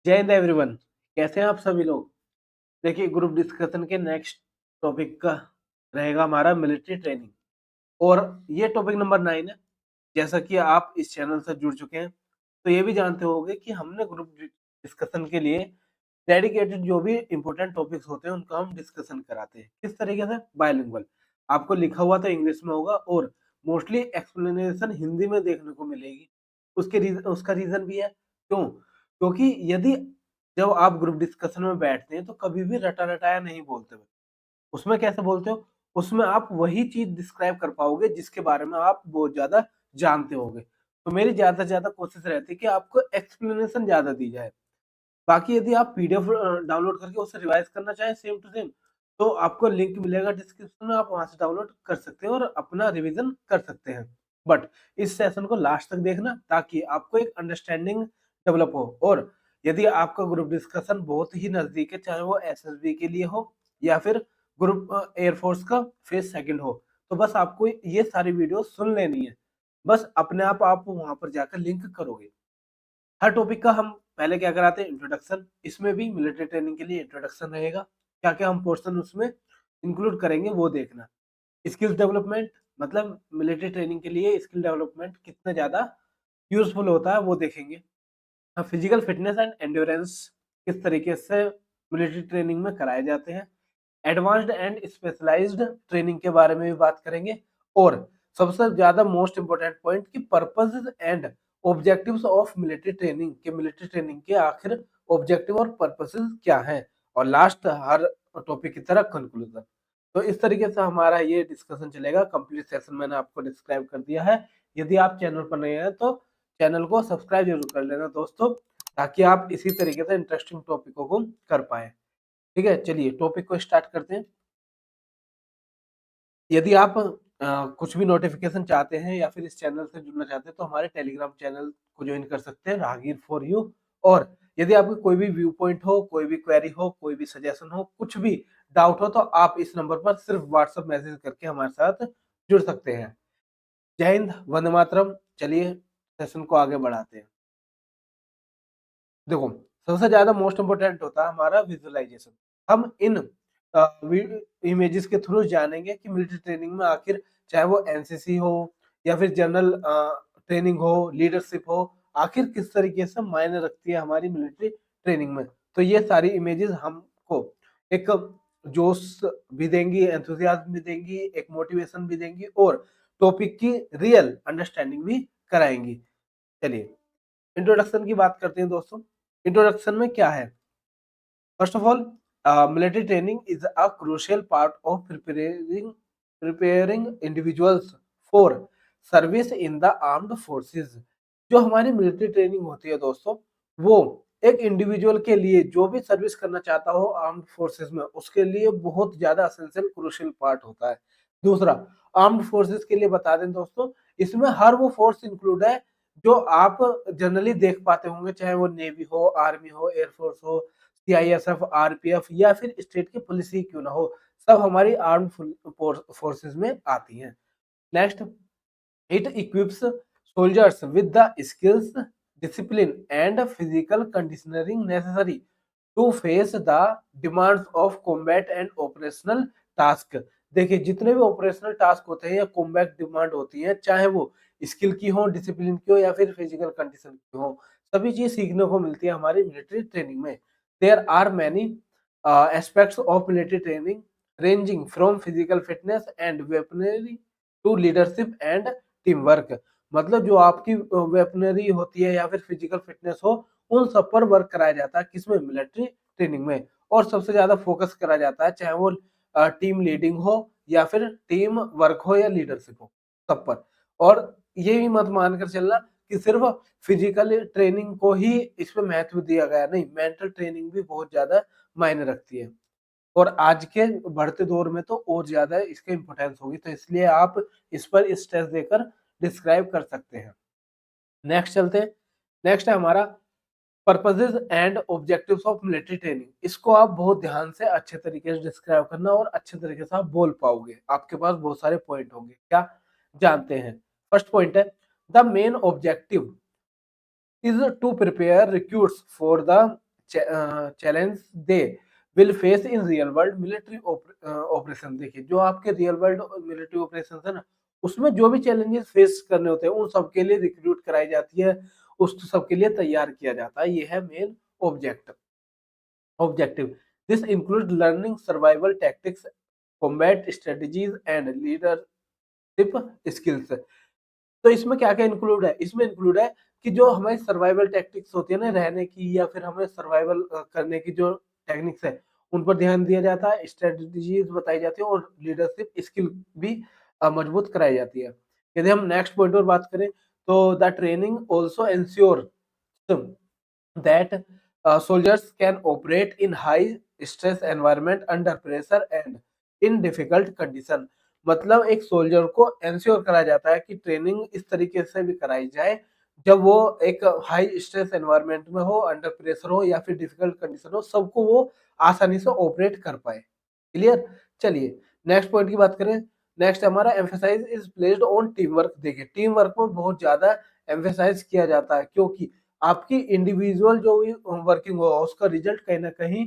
जय हिंद एवरीवन। कैसे हैं आप सभी लोग। देखिए, ग्रुप डिस्कशन के नेक्स्ट टॉपिक का रहेगा हमारा मिलिट्री ट्रेनिंग और ये टॉपिक नंबर 9 है। जैसा कि आप इस चैनल से जुड़ चुके हैं तो ये भी जानते होंगे कि हमने ग्रुप डिस्कशन के लिए डेडिकेटेड जो भी इंपॉर्टेंट टॉपिक्स होते हैं उनका हम डिस्कशन कराते हैं। किस तरीके से? बायलिंगुअल। आपको लिखा हुआ तो इंग्लिश में होगा और मोस्टली एक्सप्लेनेशन हिंदी में देखने को मिलेगी। उसका रीजन भी है। क्यों? क्योंकि यदि जब आप ग्रुप डिस्कशन में बैठते हैं तो कभी भी रटा रटाया नहीं बोलते हो। उसमें कैसे बोलते हो? उसमें आप वही चीज डिस्क्राइब कर पाओगे जिसके बारे में आप बहुत ज्यादा जानते होगे। तो मेरी ज्यादा से ज्यादा कोशिश रहती है कि आपको एक्सप्लेनेशन ज्यादा दी जाए। बाकी यदि आप पीडीएफ डाउनलोड करके उसे रिवाइज करना चाहें सेम टू सेम, तो आपको लिंक मिलेगा डिस्क्रिप्शन में, आप वहां से डाउनलोड कर सकते हैं और अपना रिवीजन कर सकते हैं। बट इस सेशन को लास्ट तक देखना ताकि आपको एक अंडरस्टैंडिंग डेवलप हो। और यदि आपका ग्रुप डिस्कशन बहुत ही नजदीक है, चाहे वो एसएसबी के लिए हो या फिर ग्रुप एयरफोर्स का फेज सेकंड हो, तो बस आपको ये सारी वीडियो सुन लेनी है। बस अपने आप वहां पर जाकर लिंक करोगे। हर टॉपिक का हम पहले क्या कराते हैं? इंट्रोडक्शन। इसमें भी मिलिट्री ट्रेनिंग के लिए इंट्रोडक्शन रहेगा। क्या क्या हम पोर्शन उसमें इंक्लूड करेंगे वो देखना। स्किल्स डेवलपमेंट, मतलब मिलिट्री ट्रेनिंग के लिए स्किल डेवलपमेंट कितना ज्यादा यूजफुल होता है वो देखेंगे। फिजिकल फिटनेस एंड एंड्योरेंस किस तरीके से मिलिट्री ट्रेनिंग में कराए जाते हैं। एडवांस्ड एंड स्पेशलाइज्ड ट्रेनिंग के बारे में भी बात करेंगे। और सबसे ज्यादा मोस्ट इंपोर्टेंट पॉइंट कि purposes and objectives of military training, के मिलिट्री ट्रेनिंग के आखिर ऑब्जेक्टिव और पर्पसेस क्या हैं। और लास्ट हर टॉपिक की तरह कंक्लूजन। तो इस तरीके से हमारा ये डिस्कशन चलेगा। कंप्लीट सेशन मैंने आपको डिस्क्राइब कर दिया है। यदि आप चैनल पर नए हैं तो चैनल को सब्सक्राइब जरूर कर लेना दोस्तों, ताकि आप इसी तरीके से इंटरेस्टिंग टॉपिकों को कर पाए। ठीक है, चलिए टॉपिक को स्टार्ट करते हैं। यदि आप कुछ भी नोटिफिकेशन चाहते हैं या फिर इस चैनल से जुड़ना चाहते हैं तो हमारे टेलीग्राम चैनल को ज्वाइन कर सकते हैं, राहगीर फॉर यू। और यदि आपको कोई भी व्यू पॉइंट हो, कोई भी क्वेरी हो, कोई भी सजेशन हो, कुछ भी डाउट हो, तो आप इस नंबर पर सिर्फ व्हाट्सएप मैसेज करके हमारे साथ जुड़ सकते हैं। जय हिंद, वंदे मातरम। चलिए सेशन को आगे बढ़ाते हैं। देखो, सबसे ज्यादा मोस्ट इम्पोर्टेंट होता है हमारा विजुअलाइजेशन। हम इन इमेजेस के थ्रू जानेंगे कि मिलिट्री ट्रेनिंग में आखिर, चाहे वो एनसीसी हो या फिर जनरल ट्रेनिंग हो, लीडरशिप हो, आखिर किस तरीके से मायने रखती है हमारी मिलिट्री ट्रेनिंग में। तो ये सारी इमेजेस हमको एक जोश भी देंगी, एंथुसियाज्म भी देंगी, एक मोटिवेशन भी देंगी और टॉपिक की रियल अंडरस्टैंडिंग भी कराएंगी। चलिए इंट्रोडक्शन की बात करते हैं दोस्तों। इंट्रोडक्शन में क्या है? First of all, military training is a crucial part of preparing individuals for service in the armed forces. जो हमारी मिलिट्री ट्रेनिंग होती है दोस्तों, वो एक इंडिविजुअल के लिए जो भी सर्विस करना चाहता हो आर्म्ड फोर्सेस में, उसके लिए बहुत ज्यादा असेंशियल क्रूशियल पार्ट होता है। दूसरा, आर्म्ड फोर्सेस के लिए बता दें दोस्तों, इसमें हर वो फोर्स इंक्लूड है जो आप जनरली देख पाते होंगे, चाहे वो नेवी हो, आर्मी हो, एयरफोर्स हो, सीआईएसएफ, आरपीएफ या फिर स्टेट की पुलिस ही क्यों ना हो, सब हमारी आर्म फोर्सेस में आती हैं। Next, it equips soldiers with the skills, discipline and physical conditioning necessary to face the demands of combat and operational task. देखिए, जितने भी ऑपरेशनल टास्क होते हैं या कॉम्बैट डिमांड होती है, चाहे वो स्किल की हो, डिसिप्लिन की हो या फिर फिजिकल कंडीशन की हो, सभी चीज सीखने को मिलती है हमारी मिलिट्री ट्रेनिंग में। There are many aspects of military training ranging from physical fitness and weaponry to leadership and team work. मतलब जो आपकी वेपनरी होती है या फिर फिजिकल फिटनेस हो, उन सब पर वर्क कराया जाता है किसमें? मिलिट्री ट्रेनिंग में। और सबसे ज्यादा फोकस करा जाता है, चाहे वो टीम लीडिंग हो या फिर टीम वर्क हो या लीडरशिप हो, सब पर। और ये भी मत मानकर चलना कि सिर्फ फिजिकल ट्रेनिंग को ही इसमें महत्व दिया गया, नहीं, मेंटल ट्रेनिंग भी बहुत ज्यादा मायने रखती है। और आज के बढ़ते दौर में तो और ज्यादा इसका इम्पोर्टेंस होगी, तो इसलिए आप इस पर स्ट्रेस देकर डिस्क्राइब कर सकते हैं। नेक्स्ट चलते हैं। नेक्स्ट है हमारा purposes and objectives of military training. इसको आप बहुत ध्यान से अच्छे तरीके से डिस्क्राइब करना और अच्छे तरीके से आप बोल पाओगे। आपके पास बहुत सारे पॉइंट होंगे, क्या जानते हैं? फर्स्ट पॉइंट है, the main objective is to prepare recruits for the challenge they will face in real world military operation. देखिए जो आपके रियल वर्ल्ड मिलिट्री ऑपरेशन है ना, उसमें जो भी चैलेंजेस फेस करने होते हैं उन सबके लिए रिक्रूट कराई जाती है, उस सबके लिए तैयार किया जाता है। ये है main objective. Objective this include learning survival tactics, combat strategies and leadership skills. तो इसमें क्या-क्या इंक्लूड है? इसमें इंक्लूड है कि जो हमारी सर्वाइवल टैक्टिक्स होती है ना रहने की, या फिर हमें सर्वाइवल करने की जो टेक्निक्स है, उन पर ध्यान दिया जाता है, स्ट्रेटजीज बताई जाती है और लीडरशिप स्किल भी मजबूत कराई जाती है। यदि हम नेक्स्ट पॉइंट पर बात करें तो the training also ensure that soldiers can operate in high stress environment under pressure and in difficult condition। मतलब एक सोल्जर को एंश्योर करा जाता है कि ट्रेनिंग इस तरीके से भी कराई जाए जब वो एक हाई स्ट्रेस एनवायरनमेंट में हो, अंडर प्रेशर हो या फिर डिफिकल्ट कंडीशन हो, सबको वो आसानी से ऑपरेट कर पाए। क्लियर? चलिए नेक्स्ट पॉइंट की बात करें। नेक्स्ट हमारा emphasize is placed on team work. देखिए टीम वर्क में बहुत ज्यादा एम्फेसाइज किया जाता है, क्योंकि आपकी इंडिविजुअल जो भी वर्किंग होगा उसका रिजल्ट कहीं ना कहीं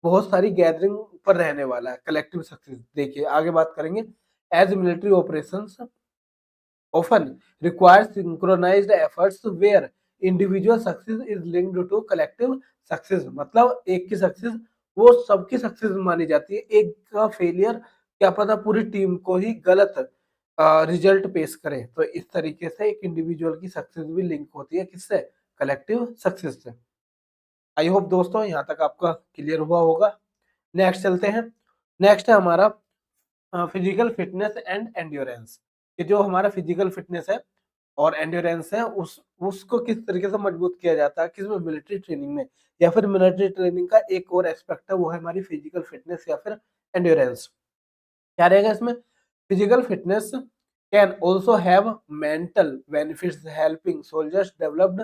बहुत सारी गैदरिंग पर रहने वाला है, कलेक्टिव सक्सेस। देखिए आगे बात करेंगे। As military operations often requires synchronized efforts where individual success is linked to collective success। मतलब एक की सक्सेस वो सबकी सक्सेस मानी जाती है, एक का फेलियर क्या पता पूरी टीम को ही गलत रिजल्ट पेश करे। तो इस तरीके से एक इंडिविजुअल की सक्सेस भी लिंक होती है किससे? कलेक्टिव सक्सेस से। आई होप दोस्तों यहाँ तक आपका क्लियर हुआ होगा। नेक्स्ट चलते हैं। नेक्स्ट है हमारा फिजिकल फिटनेस एंड एंड्योरेंस। कि जो हमारा फिजिकल फिटनेस है और एंड्योरेंस है उस उसको किस तरीके से मजबूत किया जाता है किसमें? मिलिट्री ट्रेनिंग में। या फिर मिलिट्री ट्रेनिंग का एक और एस्पेक्ट है वो है हमारी फिजिकल फिटनेस या फिर एंड्योरेंस। क्या रहेगा इसमें? Physical fitness can also have mental benefits helping soldiers developed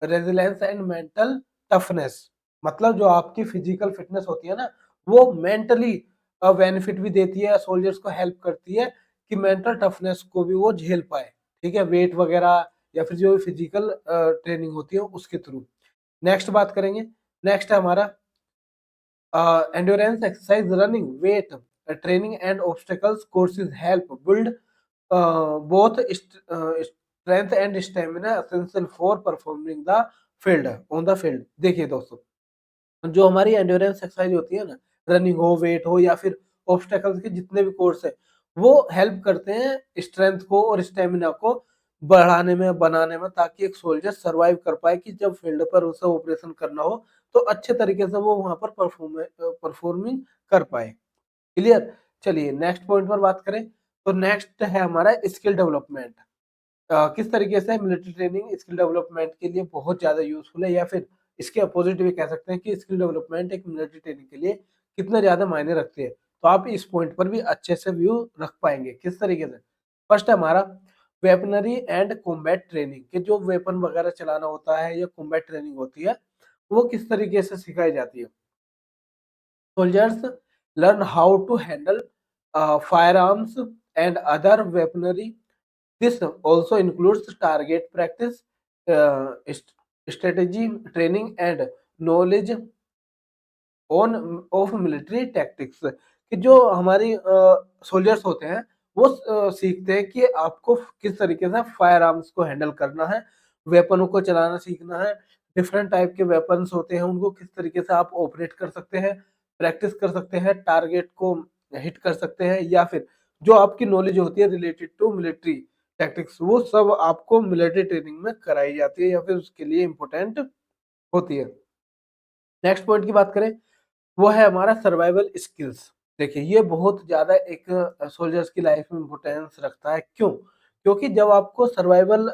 resilience and mental toughness. मतलब जो आपकी फिजिकल फिटनेस होती है ना, वो मेंटली बेनिफिट भी देती है, सोल्जर्स को हेल्प करती है कि मेंटल टफनेस को भी वो झेल पाए। ठीक है, वेट वगैरह या फिर जो फिजिकल ट्रेनिंग होती है उसके थ्रू। नेक्स्ट बात करेंगे। नेक्स्ट है हमारा endurance exercise, running, weight training and obstacles courses help build both strength and stamina essential for performing the field on the field। देखिए दोस्तों जो हमारी एंड्योरेंस एक्सरसाइज होती है ना, रनिंग हो, वेट हो या फिर ऑब्स्टेकल्स के जितने भी कोर्स है, वो हेल्प करते हैं स्ट्रेंथ को और स्टेमिना को बढ़ाने में, बनाने में, ताकि एक सोल्जर सरवाइव कर पाए कि जब फील्ड पर उसे ऑपरेशन करना हो तो अच्छे तरीके से वो वहां पर परफॉर्मिंग कर पाए। क्लियर? चलिए नेक्स्ट पॉइंट पर बात करें तो नेक्स्ट है हमारा स्किल डेवलपमेंट। किस तरीके से मिलिट्री ट्रेनिंग स्किल डेवलपमेंट के लिए बहुत ज़्यादा यूज़फुल है, या फिर इसके अपोजिट भी कह सकते हैं कि स्किल डेवलपमेंट एक मिलिट्री ट्रेनिंग के लिए कितना ज़्यादा मायने रखती है। तो आप इस पॉइंट पर भी अच्छे से व्यू रख पाएँगे। किस तरीके से? फर्स्ट है हमारा वेपनरी एंड कॉम्बैट ट्रेनिंग, कि जो वेपन वगैरह चलाना होता है या कॉम्बैट ट्रेनिंग होती है, वो किस तरीके से सिखाई जाती है। Soldiers learn how to handle firearms and other weaponry. This also includes target practice, strategy training, and knowledge on off military tactics. कि जो हमारी सोल्जर्स होते हैं वो सीखते हैं कि आपको किस तरीके से फायर आर्म्स को हैंडल करना है, वेपनों को चलाना सीखना है, डिफरेंट टाइप के वेपन्स होते हैं उनको किस तरीके से आप ऑपरेट कर सकते हैं, प्रैक्टिस कर सकते हैं, टारगेट को हिट कर सकते हैं, या फिर जो आपकी नॉलेज होती है रिलेटेड टू मिलिट्री टैक्टिक्स, वो सब आपको मिलिट्री ट्रेनिंग में कराई जाती है या फिर उसके लिए इम्पोर्टेंट होती है। नेक्स्ट पॉइंट की बात करें वो है हमारा सर्वाइवल स्किल्स। देखिए ये बहुत ज़्यादा एक सोल्जर्स की लाइफ में इम्पोर्टेंस रखता है। क्यों? क्योंकि जब आपको सर्वाइवल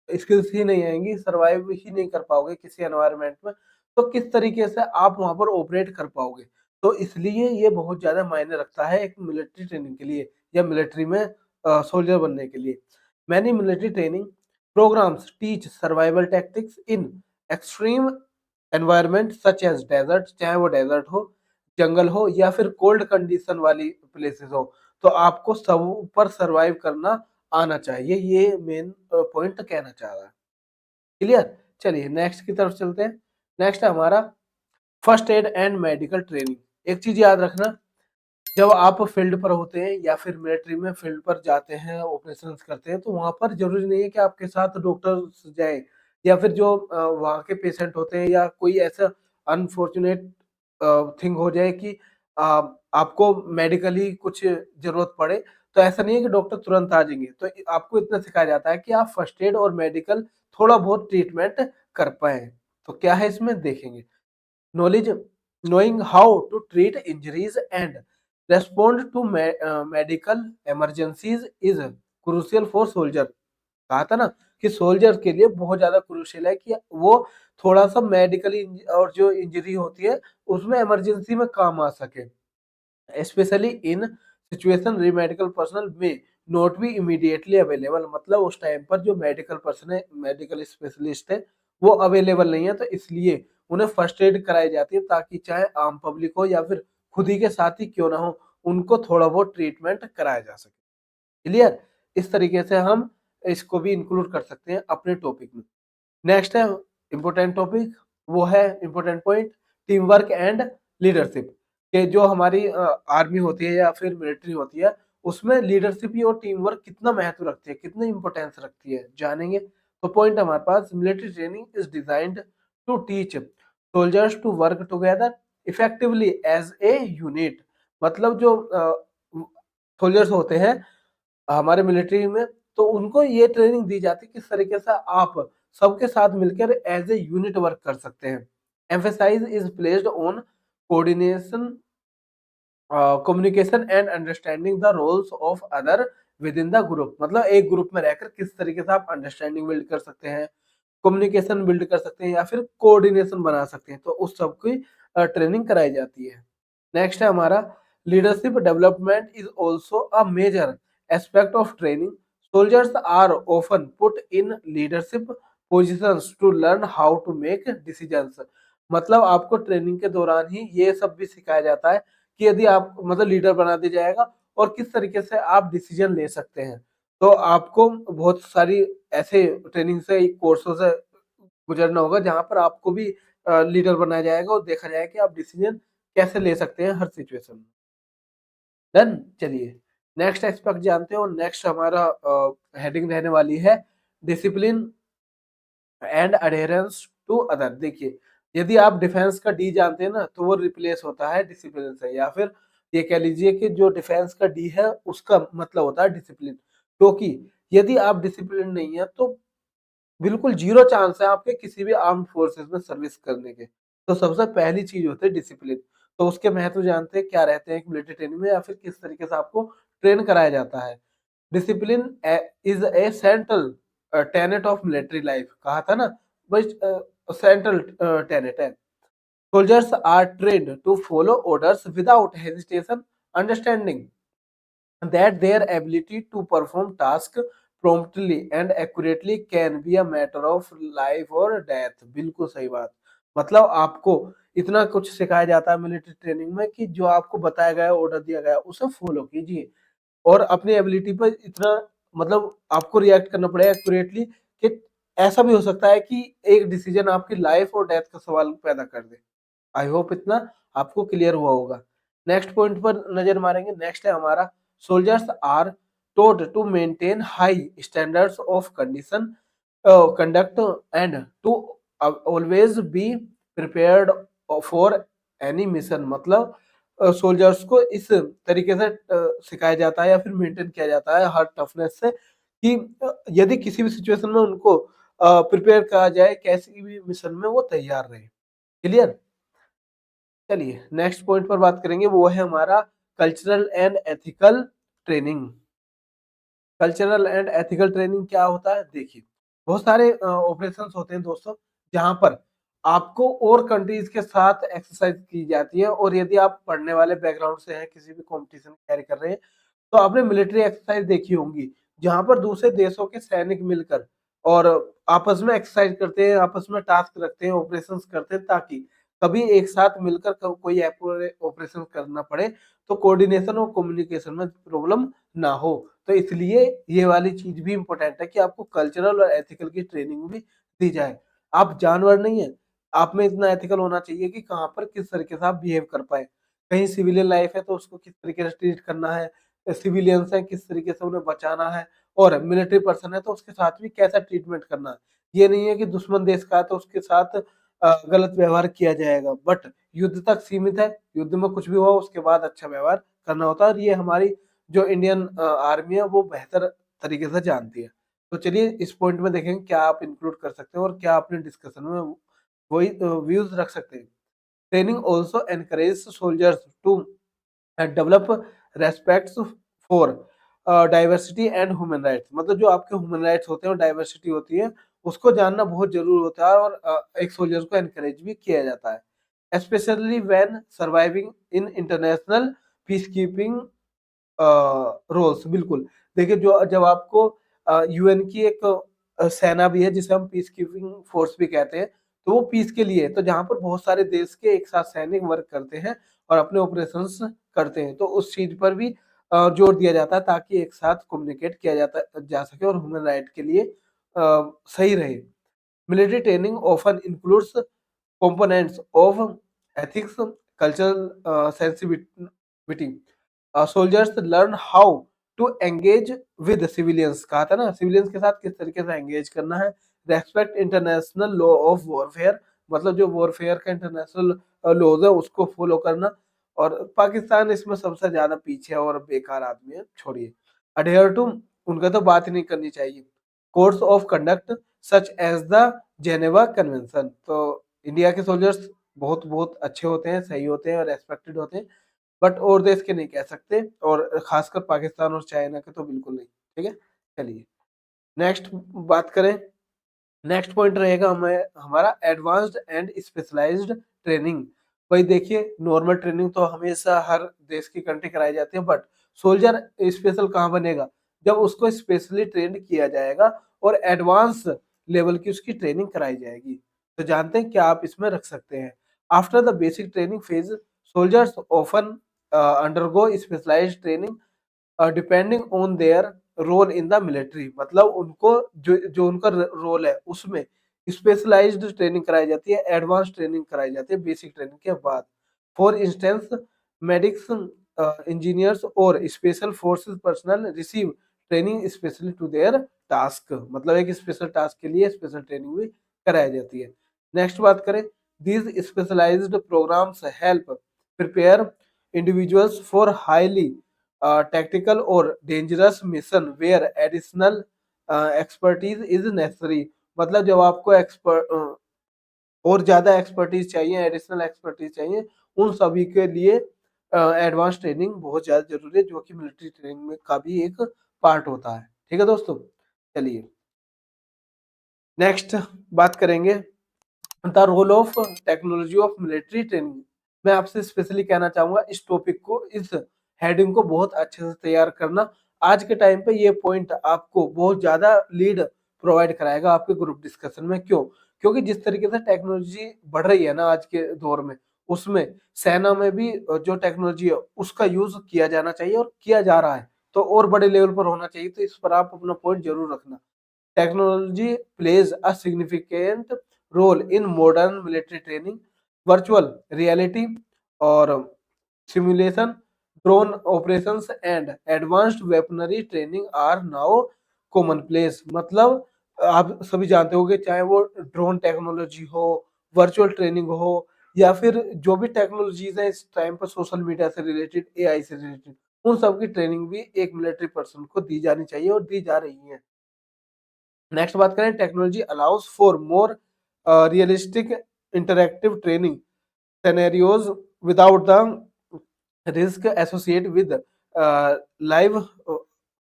स्किल्स ही नहीं आएँगी, सर्वाइव ही नहीं कर पाओगे किसी एनवायरनमेंट में, तो किस तरीके से आप वहाँ पर ऑपरेट कर पाओगे? तो इसलिए ये बहुत ज़्यादा मायने रखता है एक मिलिट्री ट्रेनिंग के लिए या मिलिट्री में सोल्जर बनने के लिए। Many military training programs teach survival tactics in extreme environment such as desert, चाहे वो डेज़र्ट हो, जंगल हो या फिर कोल्ड कंडीशन वाली प्लेसेस हो, तो आपको सब पर सर्वाइव करना आना चाहिए। ये मेन पॉइंट कहना चाह रहा है। क्लियर? चलिए नेक्स्ट की तरफ चलते हैं। नेक्स्ट है हमारा first aid and medical training. एक चीज याद रखना, जब आप फील्ड पर होते हैं या फिर मिलिट्री में फील्ड पर जाते हैं, ऑपरेशंस करते हैं, तो वहां पर जरूरी नहीं है कि आपके साथ डॉक्टर्स जाए या फिर जो वहां के पेशेंट होते हैं या कोई ऐसा अनफॉर्चुनेट थिंग हो जाए कि आपको मेडिकली कुछ जरूरत पड़े, तो ऐसा नहीं है कि डॉक्टर तुरंत आ जाएंगे। तो आपको इतना सिखाया जाता है कि आप फर्स्ट एड और मेडिकल थोड़ा बहुत ट्रीटमेंट कर पाए। तो क्या है इसमें देखेंगे। Knowledge, knowing how to treat injuries and respond to medical emergencies is crucial for soldier। कहा था ना कि सोल्जर के लिए बहुत ज्यादा क्रूशियल है कि वो थोड़ा सा मेडिकली और जो इंजरी होती है उसमें इमरजेंसी में काम आ सके, specially in situation way medical personnel में नॉट बी इमीडिएटली अवेलेबल। मतलब उस टाइम पर जो मेडिकल पर्सन है, मेडिकल स्पेशलिस्ट है, वो अवेलेबल नहीं है, तो इसलिए उन्हें फर्स्ट एड कराई जाती है ताकि चाहे आम पब्लिक हो या फिर खुद ही के साथ ही क्यों ना हो, उनको थोड़ा बहुत ट्रीटमेंट कराया जा सके। क्लियर। इस तरीके से हम इसको भी इंक्लूड कर सकते हैं अपने टॉपिक में। नेक्स्ट है इम्पोर्टेंट टॉपिक, वो है important point, team work and leadership. के जो हमारी आर्मी होती है या फिर मिलिट्री होती है, उसमें लीडरशिप और टीम वर्क कितना महत्व रखती है, कितनी इंपॉर्टेंस रखती है, जानेंगे। तो पॉइंट हमारे पास, military training is designed to teach soldiers to work together effectively as a unit. मतलब जो सोल्जर्स होते हैं हमारे मिलिट्री में, तो उनको ये ट्रेनिंग दी जाती है किस तरीके से आप सबके साथ मिलकर एज ए यूनिट वर्क कर सकते हैं। Emphasize is placed on coordination, communication and understanding the roles of other within the group. मतलब एक ग्रुप में रहकर किस तरीके से आप अंडरस्टैंडिंग बिल्ड कर सकते हैं, कम्युनिकेशन बिल्ड कर सकते हैं या फिर कोऑर्डिनेशन बना सकते हैं, तो उस सब की ट्रेनिंग कराई जाती है। नेक्स्ट है हमारा, leadership development is also a major aspect of training. Soldiers are often put in leadership positions to learn how to make decisions. मतलब आपको ट्रेनिंग के दौरान ही ये सब भी सिखाया जाता है कि यदि आप मतलब लीडर बना दिया जाएगा और किस तरीके से आप डिसीजन ले सकते हैं। तो आपको बहुत सारी ऐसे ट्रेनिंग से कोर्सों से गुजरना होगा जहाँ पर आपको भी लीडर बनाया जाएगा और देखा जाएगा कि आप डिसीजन कैसे ले सकते हैं हर सिचुएशन में। डन। चलिए नेक्स्ट एस्पेक्ट जानते हो। नेक्स्ट हमारा हेडिंग रहने वाली है discipline and adherence to other. देखिए, यदि आप डिफेंस का डी जानते हैं ना, तो वो रिप्लेस होता है डिसिप्लिन से, या फिर ये कह लीजिए कि जो डिफेंस का डी है उसका मतलब होता है डिसिप्लिन। क्योंकि यदि आप डिसिप्लिन नहीं है तो बिल्कुल जीरो चांस है आपके किसी भी आर्म फोर्सेस में सर्विस करने के। तो सबसे पहली चीज होती है डिसिप्लिन। तो उसके महत्व जानते हैं क्या रहते हैं मिलिट्री ट्रेनिंग में, या फिर किस तरीके से आपको ट्रेन कराया जाता है। Discipline is a central tenet of military life. कहा था ना भाई, सेंट्रल टेनेट है। Soldiers are trained to follow orders without hesitation, understanding that their ability to perform task promptly and accurately can be a matter of life or death। बिल्कुल सही बात। मतलब आपको इतना कुछ सिखाया जाता है मिलिट्री ट्रेनिंग में कि जो आपको बताया गया ऑर्डर दिया गया उसे फॉलो कीजिए, और अपनी एबिलिटी पर इतना मतलब आपको रिएक्ट करना पड़ेगा एक्यूरेटली कि ऐसा भी हो सकता है कि एक डिसीजन आपकी लाइफ और डेथ का सवाल पैदा कर दे। आई होप इतना आपको क्लियर हुआ होगा। नेक्स्ट पॉइंट पर नजर मारेंगे। नेक्स्ट है हमारा, soldiers are told to maintain high standards of condition conduct and to always be prepared for any mission. मतलब सोल्जर्स को इस तरीके से सिखाया जाता है या फिर मेंटेन किया जाता है हर टफनेस से कि यदि किसी भी सिचुएशन में उनको प्रिपेयर करा जाए, कैसी भी मिशन में वो तैयार रहे। क्लियर। चलिए नेक्स्ट पॉइंट पर बात करेंगे, वो है हमारा cultural and ethical training. Cultural and ethical training क्या होता है, देखिए बहुत सारे ऑपरेशंस होते हैं दोस्तों, जहां पर आपको और कंट्रीज के साथ एक्सरसाइज की जाती है। और यदि आप पढ़ने वाले बैकग्राउंड से हैं, किसी भी कंपटीशन कैरी कर रहे हैं, तो आपने मिलिट्री एक्सरसाइज देखी होंगी जहां पर दूसरे देशों के सैनिक मिलकर और आपस में एक्सरसाइज करते हैं, आपस में टास्क रखते हैं, ऑपरेशंस करते हैं, ताकि कभी एक साथ मिलकर कोई ऑपरेशन करना पड़े तो कोऑर्डिनेशन और कम्युनिकेशन में प्रॉब्लम ना हो। तो इसलिए ये वाली चीज भी इंपॉर्टेंट है कि आपको कल्चरल और एथिकल की ट्रेनिंग भी दी जाए। आप जानवर नहीं है, आप में इतना एथिकल होना चाहिए कि कहाँ पर किस तरीके से आप बिहेव कर पाए। कहीं सिविलियन लाइफ है तो उसको किस तरीके से ट्रीट करना है, सिविलियंस है किस तरीके से उन्हें बचाना है, और मिलिट्री पर्सन है तो उसके साथ भी कैसा ट्रीटमेंट करना है। ये नहीं है कि दुश्मन देश का है तो उसके साथ गलत व्यवहार किया जाएगा, बट युद्ध तक सीमित है। युद्ध में कुछ भी हुआ उसके बाद अच्छा व्यवहार करना होता है, और ये हमारी जो इंडियन आर्मी है वो बेहतर तरीके से जानती है। तो चलिए इस पॉइंट में देखेंगे क्या आप इंक्लूड कर सकते हो और क्या अपने डिस्कशन में वही व्यूज रख सकते हैं। Training also encourage soldiers to develop respects for diversity and human rights. मतलब जो आपके ह्यूमन राइट्स होते हैं और डाइवर्सिटी होती है उसको जानना बहुत जरूरी होता है, और एक सोल्जर को एनकरेज भी किया जाता है, specially when surviving in international peace keeping roles. बिल्कुल, देखिए जो जब आपको यूएन की एक सेना भी है जिसे हम पीस कीपिंग फोर्स भी कहते हैं, तो वो पीस के लिए है, तो जहाँ पर बहुत सारे देश के एक साथ सैनिक वर्क करते हैं और अपने ऑपरेशंस करते हैं, तो उस चीज पर भी जोर दिया जाता है ताकि एक साथ कम्युनिकेट किया जाता जा सके और ह्यूमन राइट के लिए सही रहे। Military training often includes components of ethics, cultural sensitivity. Soldiers learn how to engage with civilians, कहा था ना सिविलियंस के साथ किस तरीके से एंगेज करना है। Respect international law of warfare, मतलब जो वॉरफेयर का इंटरनेशनल लॉज है उसको फॉलो करना। और पाकिस्तान इसमें सबसे ज्यादा पीछे है और बेकार आदमी है, छोड़िए। अडेयर टू, उनका तो बात ही नहीं करनी चाहिए। Codes of conduct such as the Geneva convention, तो इंडिया के सोल्जर्स बहुत बहुत अच्छे होते हैं, सही होते हैं और रेस्पेक्टेड होते हैं, बट और देश के नहीं कह सकते, और खासकर पाकिस्तान और चाइना के तो बिल्कुल नहीं। ठीक है, चलिए नेक्स्ट बात करें। नेक्स्ट पॉइंट रहेगा हमें हमारा एडवांस्ड एंड स्पेशलाइज्ड ट्रेनिंग। भाई देखिए नॉर्मल ट्रेनिंग तो हमेशा हर देश की कंट्री कराई जाती है, बट सोल्जर स्पेशल कहाँ बनेगा जब उसको स्पेशली ट्रेंड किया जाएगा और एडवांस लेवल की उसकी ट्रेनिंग कराई जाएगी। तो जानते हैं क्या आप इसमें रख सकते हैं। After the basic training phase soldiers often undergo specialized training depending on their role in the military. मतलब उनको जो जो उनका रोल है उसमें स्पेशलाइज्ड ट्रेनिंग कराई जाती है, एडवांस ट्रेनिंग कराई जाती है बेसिक ट्रेनिंग के बाद। फॉर इंस्टेंस मेडिक्स, इंजीनियर्स और special forces personnel receive training specially to their task. मतलब एक स्पेशल टास्क के लिए स्पेशल ट्रेनिंग भी कराई जाती है। नेक्स्ट बात करें, these specialized programs help prepare individuals for highly tactical or dangerous mission where additional expertise is necessary। मतलब जब आपको और ज्यादा एक्सपर्टीज चाहिए, एडिशनल एक्सपर्टीज चाहिए, उन सभी के लिए एडवांस ट्रेनिंग बहुत ज्यादा जरूरी है, जो कि मिलिट्री ट्रेनिंग में का भी एक पार्ट होता है। ठीक है दोस्तों, चलिए नेक्स्ट बात करेंगे the role of technology of military training. मैं आपसे स्पेशली कहना चाहूंगा इस टॉपिक को, इस हेडिंग को बहुत अच्छे से तैयार करना। आज के टाइम पे ये पॉइंट आपको बहुत ज्यादा लीड प्रोवाइड कराएगा आपके ग्रुप डिस्कशन में। क्यों? क्योंकि जिस तरीके से टेक्नोलॉजी बढ़ रही है ना आज के दौर में, उसमें सेना में भी जो टेक्नोलॉजी है उसका यूज किया जाना चाहिए और किया जा रहा है, तो और बड़े लेवल पर होना चाहिए। तो इस पर आप अपना पॉइंट जरूर रखना। Technology plays a significant role in modern military training. Virtual reality or simulation, drone operations, and advanced weaponry training are now commonplace। मतलब आप सभी जानते होंगे, चाहे वो ड्रोन टेक्नोलॉजी हो, वर्चुअल ट्रेनिंग हो, या फिर जो भी टेक्नोलॉजीज है इस टाइम पर सोशल मीडिया से रिलेटेड, एआई से रिलेटेड, उन सब की ट्रेनिंग भी एक मिलिट्री पर्सन को दी जानी चाहिए और दी जा रही है। नेक्स्ट बात करें, technology allows for more realistic interactive training scenarios without the risk associate with live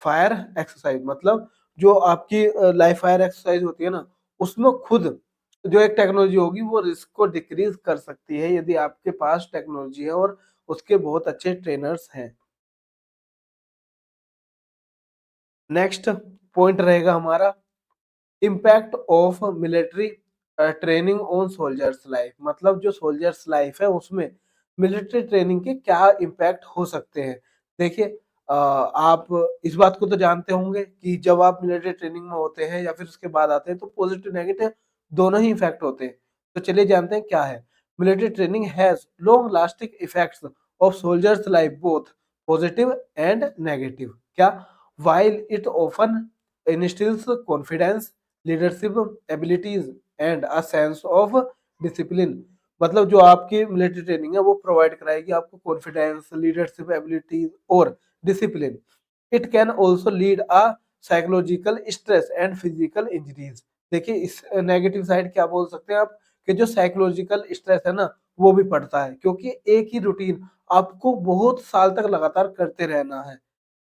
fire exercise. मतलब जो आपकी लाइव फायर एक्सरसाइज होती है ना, उसमें खुद जो एक टेक्नोलॉजी होगी वो रिस्क को डिक्रीज कर सकती है यदि आपके पास टेक्नोलॉजी है और उसके बहुत अच्छे ट्रेनर्स हैं। नेक्स्ट पॉइंट रहेगा हमारा impact of military training on soldiers life. मतलब जो सोल्जर्स लाइफ है उसमें मिलिट्री ट्रेनिंग के क्या इम्पैक्ट हो सकते हैं। देखिए आप इस बात को तो जानते होंगे कि जब आप मिलिट्री ट्रेनिंग में होते हैं या फिर उसके बाद आते हैं तो पॉजिटिव नेगेटिव दोनों ही इफेक्ट होते हैं। तो चलिए जानते हैं क्या है। Military training has long lasting effects of soldiers life both positive and negative. क्या? while it often instills confidence, leadership abilities and a sense of discipline। मतलब जो आपकी मिलिट्री ट्रेनिंग है वो प्रोवाइड कराएगी आपको कॉन्फिडेंस, लीडरशिप एबिलिटीज और discipline. It can also lead a psychological stress and physical injuries. देखिए इस नेगेटिव साइड क्या बोल सकते हैं आप, कि जो साइकोलॉजिकल स्ट्रेस है ना वो भी पड़ता है, क्योंकि एक ही रूटीन आपको बहुत साल तक लगातार करते रहना है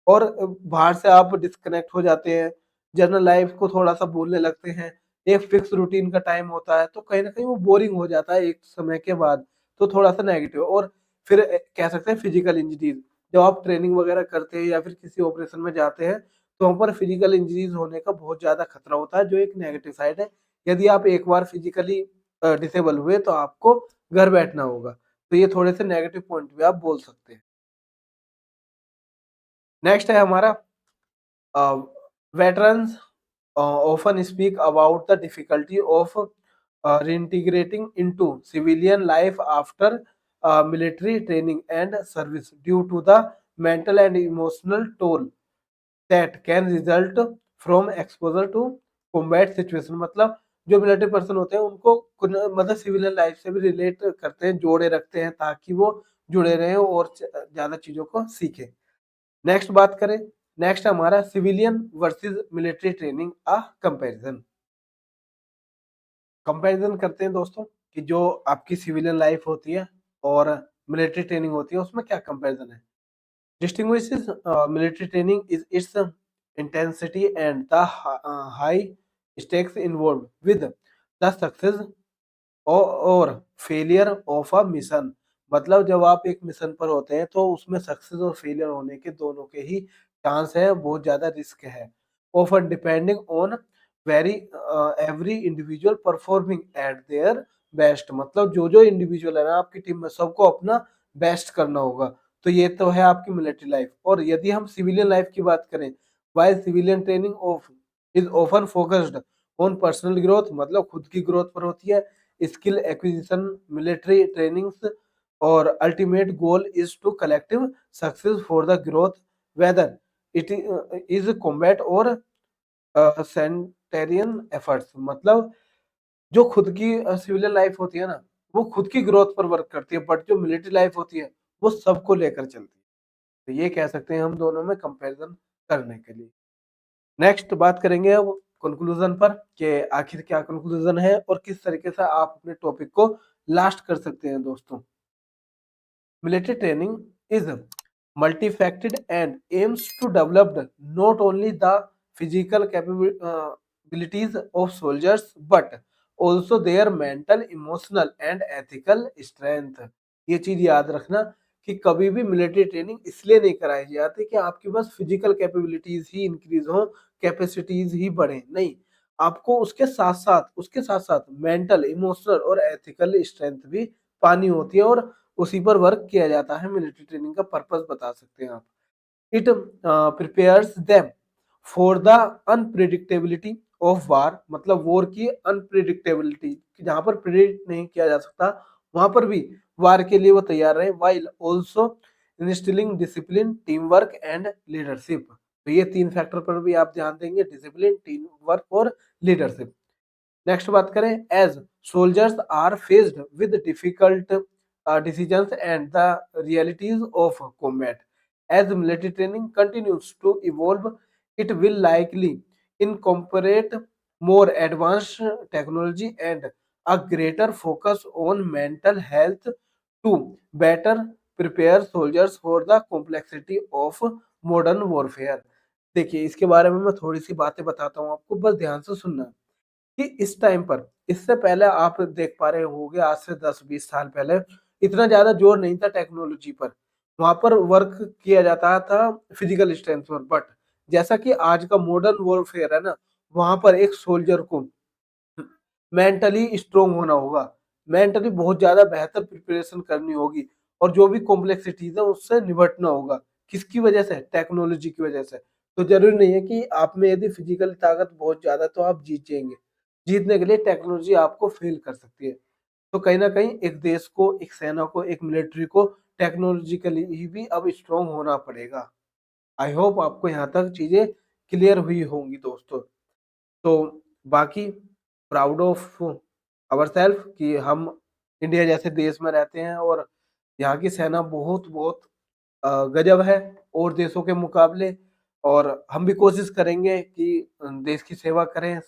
और बाहर से आप डिस्कनेक्ट हो जाते हैं, जनरल लाइफ को थोड़ा-सा भूलने लगते हैं। एक फिक्स रूटीन का टाइम होता है, तो कहीं न कहीं वो बोरिंग हो जाता है एक समय के बाद, तो थोड़ा-सा नेगेटिव। और फिर कह सकते हैं फिजिकल इंजरीज़, जब आप ट्रेनिंग वगैरह करते हैं या फिर किसी ऑपरेशन में जाते हैं, तो वहाँ पर फिजिकल इंजरीज़ होने का बहुत ज़्यादा खतरा होता है, जो एक नेगेटिव साइड है। यदि आप एक बार फिजिकली डिसेबल हुए, तो आपको घर बैठना होगा। तो ये थोड़े से नेगेटिव पॉइंट भी आप बोल सकते हैं। नेक्स्ट है हमारा veterans often speak about the difficulty of reintegrating into civilian life after military training and service due to the mental and emotional toll that can result from exposure to combat situation। मतलब जो military person होते हैं उनको मतलब civilian life से भी relate करते हैं, जोड़े रखते हैं ताकि वो जुड़े रहें और ज्यादा चीजों को सीखें। नेक्स्ट बात करें, नेक्स्ट हमारा civilian versus military training a comparison. Comparison करते हैं दोस्तों कि जो आपकी सिविलियन लाइफ होती है और मिलिट्री ट्रेनिंग होती है उसमें क्या कंपैरिजन है। Distinguishes military training is it's intensity and the high stakes involve with the success और फेलियर ऑफ अ मिशन। मतलब जब आप एक मिशन पर होते हैं तो उसमें सक्सेस और फेलियर होने के दोनों के ही चांस है, बहुत ज्यादा रिस्क है। Often depending on very every individual performing at their best. मतलब जो इंडिविजुअल है ना आपकी टीम में सबको अपना बेस्ट करना होगा। तो ये तो है आपकी मिलिट्री लाइफ। और यदि हम सिविलियन लाइफ की बात करें, while civilian training of is often focused on personal growth, मतलब खुद की ग्रोथ पर होती है। skill acquisition, military trainings और ultimate goal is to collective success for the growth, whether it is combat or sanitarian efforts। मतलब जो खुद की सिविलियन लाइफ होती है ना वो खुद की ग्रोथ पर वर्क करती है, बट जो मिलिट्री लाइफ होती है वो सबको लेकर चलती है। तो ये कह सकते हैं हम दोनों में कंपैरिजन करने के लिए। नेक्स्ट बात करेंगे अब कंक्लूजन पर, कि आखिर क्या कंक्लूजन है और किस तरीके से आप अपने टॉपिक को लास्ट कर सकते हैं दोस्तों। Military training is multifaceted and aims to develop not only the physical capabilities of soldiers but also their mental, emotional and ethical strength। ये चीज याद रखना कि कभी भी मिलिट्री ट्रेनिंग इसलिए नहीं कराई जाती कि आपके पास फिजिकल कैपेबिलिटीज ही इंक्रीज हो, कैपेसिटीज ही बढ़े, नहीं। आपको उसके साथ साथ मेंटल, इमोशनल और एथिकल स्ट्रेंथ भी पानी होती है और उसी पर वर्क किया जाता है। मिलिट्री ट्रेनिंग का पर्पस बता सकते हैं आप। It prepares them for the unpredictability of war. मतलब वॉर की अनप्रिडिक्टेबिलिटी, जहां पर प्रिडिक्ट नहीं किया जा सकता वहां पर भी वार के लिए वो तैयार रहे। While also instilling discipline, team work and leadership. तो ये तीन फैक्टर पर भी आप ध्यान देंगे, डिसिप्लिन, टीम वर्क और लीडरशिप। नेक्स्ट बात करें, as soldiers are faced with difficult decisions and the realities of combat. As military training continues to evolve, it will likely incorporate more advanced technology and a greater focus on mental health to better prepare soldiers for the complexity of modern warfare। देखिए इसके बारे में मैं थोड़ी सी बातें बताता हूँ आपको, बस ध्यान से सुनना कि इस टाइम पर, इससे पहले आप देख पा रहे होंगे आज से 10-20 साल पहले इतना ज्यादा जोर नहीं था टेक्नोलॉजी पर। वहां पर वर्क किया जाता था फिजिकल स्ट्रेंथ पर, बट जैसा कि आज का मॉडर्न वॉरफेयर है ना, वहां पर एक सोल्जर को मेंटली स्ट्रोंग होना होगा, मेंटली बहुत ज्यादा बेहतर प्रिपरेशन करनी होगी और जो भी कॉम्प्लेक्सिटीज है उससे निपटना होगा। किसकी वजह से? टेक्नोलॉजी की वजह से। तो जरूरी नहीं है कि आप में यदि फिजिकल ताकत बहुत ज्यादा तो आप जीत जाएंगे। जीतने के लिए टेक्नोलॉजी आपको फेल कर सकती है। तो कहीं न कहीं एक देश को, एक सेना को, एक मिलिट्री को टेक्नोलॉजिकली भी अब स्ट्रॉन्ग होना पड़ेगा। आई होप आपको यहाँ तक चीज़ें क्लियर हुई होंगी दोस्तों। तो बाकी प्राउड ऑफ आवरसेल्फ कि हम इंडिया जैसे देश में रहते हैं और यहाँ की सेना बहुत-बहुत गज़ब है और देशों के मुकाबले। और हम भी कोशिश करेंगे कि देश की सेवा करें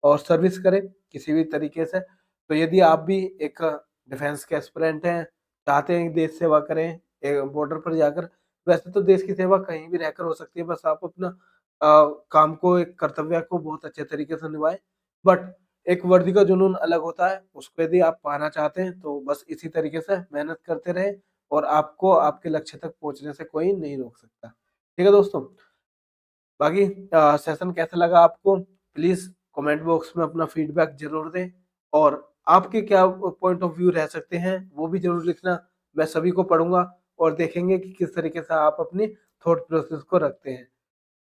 और सर्विस करें किसी भी तरीके से। तो यदि आप भी एक डिफेंस के एस्पिरेंट हैं, चाहते हैं कि देश सेवा करें बॉर्डर पर जाकर, वैसे तो देश की सेवा कहीं भी रहकर हो सकती है, बस आप अपना काम को, एक कर्तव्य को बहुत अच्छे तरीके से निभाएँ। बट एक वर्दी का जुनून अलग होता है, उसको यदि आप पाना चाहते हैं तो बस इसी तरीके से मेहनत करते रहें और आपको आपके लक्ष्य तक पहुँचने से कोई नहीं रोक सकता। ठीक है दोस्तों? बाकी सेशन कैसा लगा आपको? प्लीज़ कमेंट बॉक्स में अपना फीडबैक ज़रूर दें और आपके क्या पॉइंट ऑफ व्यू रह सकते हैं, वो भी ज़रूर लिखना। मैं सभी को पढ़ूँगा और देखेंगे कि किस तरीके से आप अपनी थॉट प्रोसेस को रखते हैं।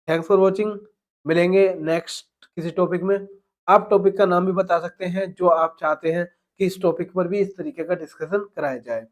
Thanks for watching. मिलेंगे नेक्स्ट किसी टॉपिक में। आप टॉपिक का नाम भी बता सकते हैं जो आप चाहते हैं कि इस टॉपिक पर भी इस तरीके का डिस्कशन कराया जाए।